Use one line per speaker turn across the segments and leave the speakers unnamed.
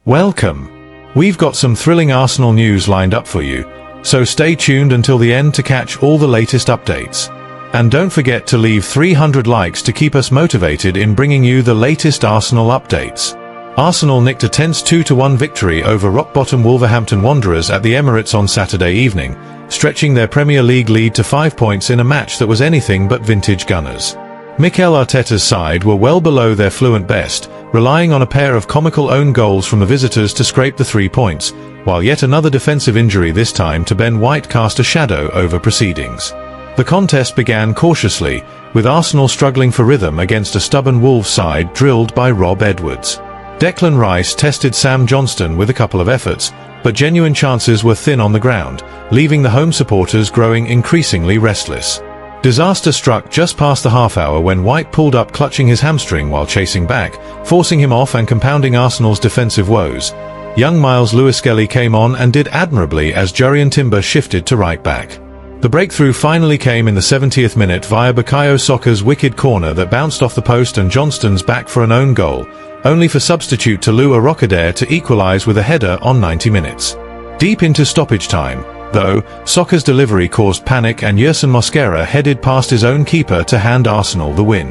Welcome. We've got some thrilling Arsenal news lined up for you, so stay tuned until the end to catch all the latest updates. And don't forget to leave 300 likes to keep us motivated in bringing you the latest Arsenal updates. Arsenal nicked a tense 2-1 victory over rock-bottom Wolverhampton Wanderers at the Emirates on Saturday evening, stretching their Premier League lead to 5 points in a match that was anything but vintage Gunners. Mikel Arteta's side were well below their fluent best, relying on a pair of comical own goals from the visitors to scrape the 3 points, while yet another defensive injury, this time to Ben White, cast a shadow over proceedings. The contest began cautiously, with Arsenal struggling for rhythm against a stubborn Wolves side drilled by Rob Edwards. Declan Rice tested Sam Johnstone with a couple of efforts, but genuine chances were thin on the ground, leaving the home supporters growing increasingly restless. Disaster struck just past the half-hour when White pulled up clutching his hamstring while chasing back, forcing him off and compounding Arsenal's defensive woes. Young Miles Lewis-Skelly came on and did admirably as Jurrien Timber shifted to right back. The breakthrough finally came in the 70th minute via Bukayo Saka's wicked corner that bounced off the post and Johnstone's back for an own goal, only for substitute Tolu Arokadere to equalise with a header on 90 minutes. Deep into stoppage time, though, Saka's delivery caused panic and Yerson Mosquera headed past his own keeper to hand Arsenal the win.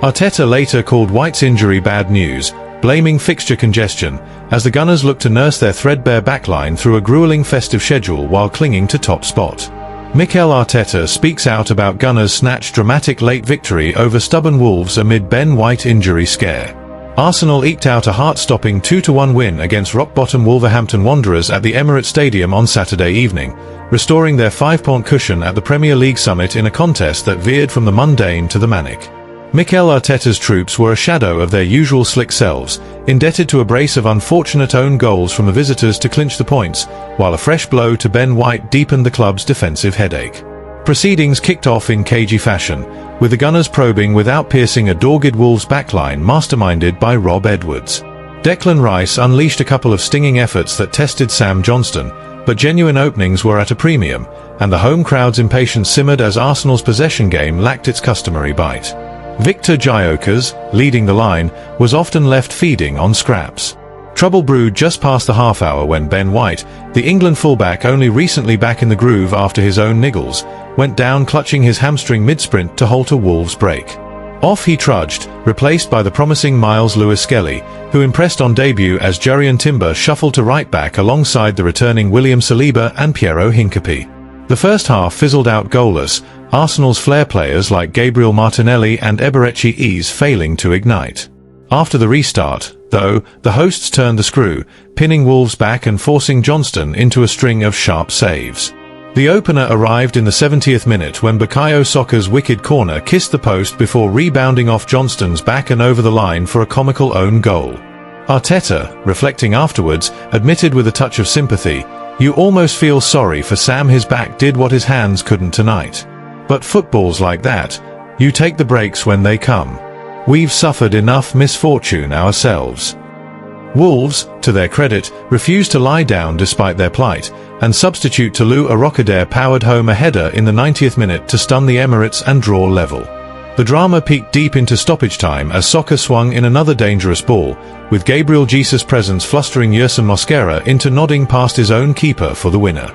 Arteta later called White's injury bad news, blaming fixture congestion, as the Gunners looked to nurse their threadbare backline through a gruelling festive schedule while clinging to top spot. Mikel Arteta speaks out about Gunners' snatched dramatic late victory over stubborn Wolves amid Ben White injury scare. Arsenal eked out a heart-stopping 2-1 win against rock-bottom Wolverhampton Wanderers at the Emirates Stadium on Saturday evening, restoring their 5-point cushion at the Premier League summit in a contest that veered from the mundane to the manic. Mikel Arteta's troops were a shadow of their usual slick selves, indebted to a brace of unfortunate own goals from the visitors to clinch the points, while a fresh blow to Ben White deepened the club's defensive headache. Proceedings kicked off in cagey fashion, with the Gunners probing without piercing a dogged Wolves backline masterminded by Rob Edwards. Declan Rice unleashed a couple of stinging efforts that tested Sam Johnstone, but genuine openings were at a premium, and the home crowd's impatience simmered as Arsenal's possession game lacked its customary bite. Victor Gyökeres, leading the line, was often left feeding on scraps. Trouble brewed just past the half-hour when Ben White, the England fullback only recently back in the groove after his own niggles, went down clutching his hamstring mid-sprint to halt a Wolves break. Off he trudged, replaced by the promising Miles Lewis-Skelly, who impressed on debut as Jurrien Timber shuffled to right back alongside the returning William Saliba and Piero Hincapié. The first half fizzled out goalless, Arsenal's flair players like Gabriel Martinelli and Eberechi Eze failing to ignite. After the restart, though, the hosts turned the screw, pinning Wolves back and forcing Johnstone into a string of sharp saves. The opener arrived in the 70th minute when Bukayo Saka's wicked corner kissed the post before rebounding off Johnstone's back and over the line for a comical own goal. Arteta, reflecting afterwards, admitted with a touch of sympathy, "You almost feel sorry for Sam, his back did what his hands couldn't tonight. But football's like that, you take the breaks when they come. We've suffered enough misfortune ourselves." Wolves, to their credit, refused to lie down despite their plight, and substitute Tolu Arokadere powered home a header in the 90th minute to stun the Emirates and draw level. The drama peaked deep into stoppage time as Saka swung in another dangerous ball, with Gabriel Jesus' presence flustering Yerson Mosquera into nodding past his own keeper for the winner.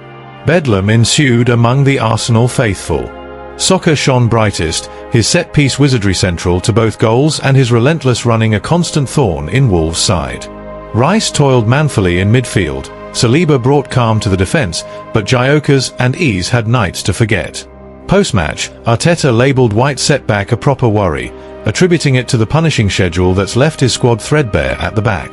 Bedlam ensued among the Arsenal faithful. Saka shone brightest, his set-piece wizardry central to both goals and his relentless running a constant thorn in Wolves' side. Rice toiled manfully in midfield, Saliba brought calm to the defence, but Gyökeres and Eze had nights to forget. Post-match, Arteta labelled White's setback a proper worry, attributing it to the punishing schedule that's left his squad threadbare at the back.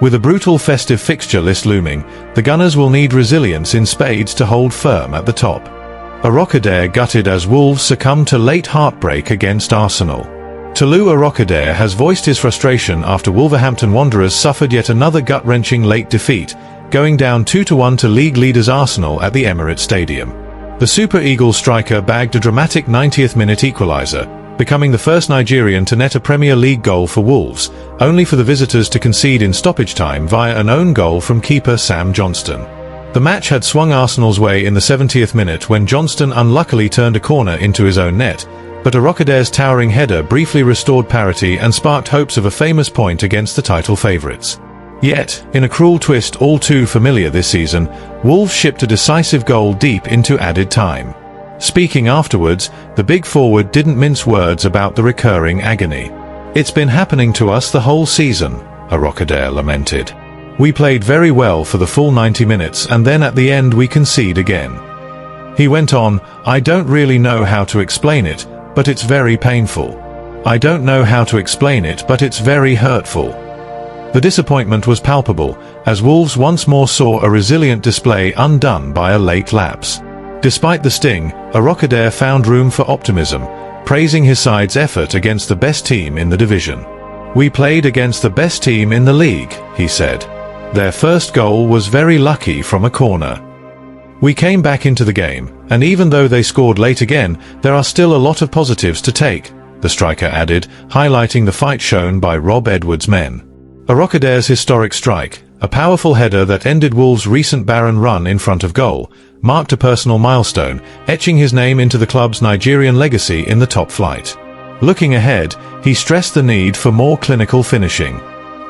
With a brutal festive fixture list looming, the Gunners will need resilience in spades to hold firm at the top. Arokadere gutted as Wolves succumb to late heartbreak against Arsenal. Tolu Arokadere has voiced his frustration after Wolverhampton Wanderers suffered yet another gut-wrenching late defeat, going down 2-1 to league leaders Arsenal at the Emirates Stadium. The Super Eagles striker bagged a dramatic 90th minute equaliser, becoming the first Nigerian to net a Premier League goal for Wolves, only for the visitors to concede in stoppage time via an own goal from keeper Sam Johnstone. The match had swung Arsenal's way in the 70th minute when Johnstone unluckily turned a corner into his own net, but Arokadere's towering header briefly restored parity and sparked hopes of a famous point against the title favourites. Yet, in a cruel twist all too familiar this season, Wolves shipped a decisive goal deep into added time. Speaking afterwards, the big forward didn't mince words about the recurring agony. "It's been happening to us the whole season," Arteta lamented. "We played very well for the full 90 minutes and then at the end we concede again." He went on, "I don't really know how to explain it, but it's very painful. I don't know how to explain it, but it's very hurtful." The disappointment was palpable, as Wolves once more saw a resilient display undone by a late lapse. Despite the sting, Arteta found room for optimism, praising his side's effort against the best team in the division. "We played against the best team in the league," he said. "Their first goal was very lucky from a corner. We came back into the game, and even though they scored late again, there are still a lot of positives to take," the striker added, highlighting the fight shown by Rob Edwards' men. Arteta's historic strike, a powerful header that ended Wolves' recent barren run in front of goal, marked a personal milestone, etching his name into the club's Nigerian legacy in the top flight. Looking ahead, he stressed the need for more clinical finishing.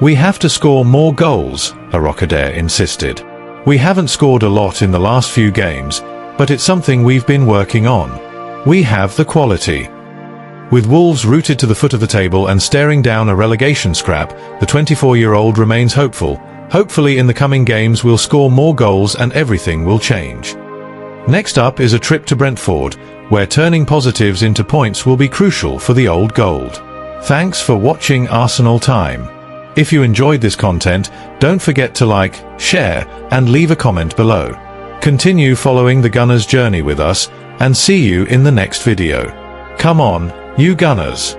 "We have to score more goals," Arteta insisted. "We haven't scored a lot in the last few games, but it's something we've been working on. We have the quality." With Wolves rooted to the foot of the table and staring down a relegation scrap, the 24-year-old remains hopeful. "Hopefully in the coming games we'll score more goals and everything will change." Next up is a trip to Brentford, where turning positives into points will be crucial for the old gold. Thanks for watching Arsenal Time. If you enjoyed this content, don't forget to like, share, and leave a comment below. Continue following the Gunners' journey with us, and see you in the next video. Come on, you Gunners!